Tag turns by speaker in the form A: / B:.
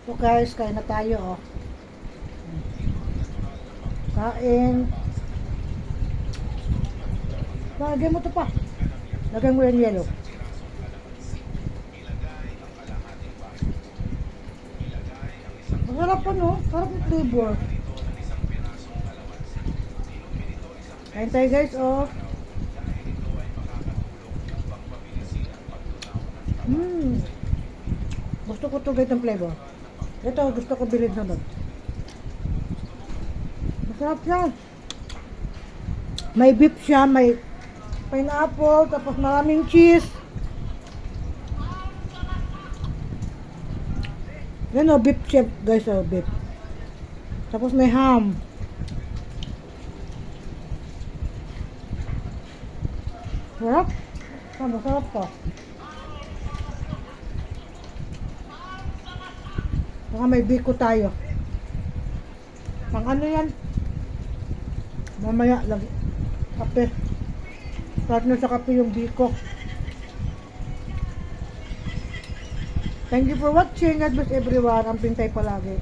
A: So guys, kain na tayo, oh. Kain. Lagyan mo to pa. Lagyan mo yung yellow. Masarap pa, no? Sarap yung flavor. Kain tayo guys, oh. Gusto ko to guys ang flavor. Ito, gusto ko bilhin sunod. Masarap yan. May beef siya, may pineapple, tapos maraming cheese. Yan o, beef chef guys, o, beef. Tapos may ham. Sarap. Masarap to. Baka may biko tayo. Pang ano yan? Mamaya lagi. Kape. Partner sa kape yung biko. Thank you for watching. God bless everyone. Ang pintay palagi.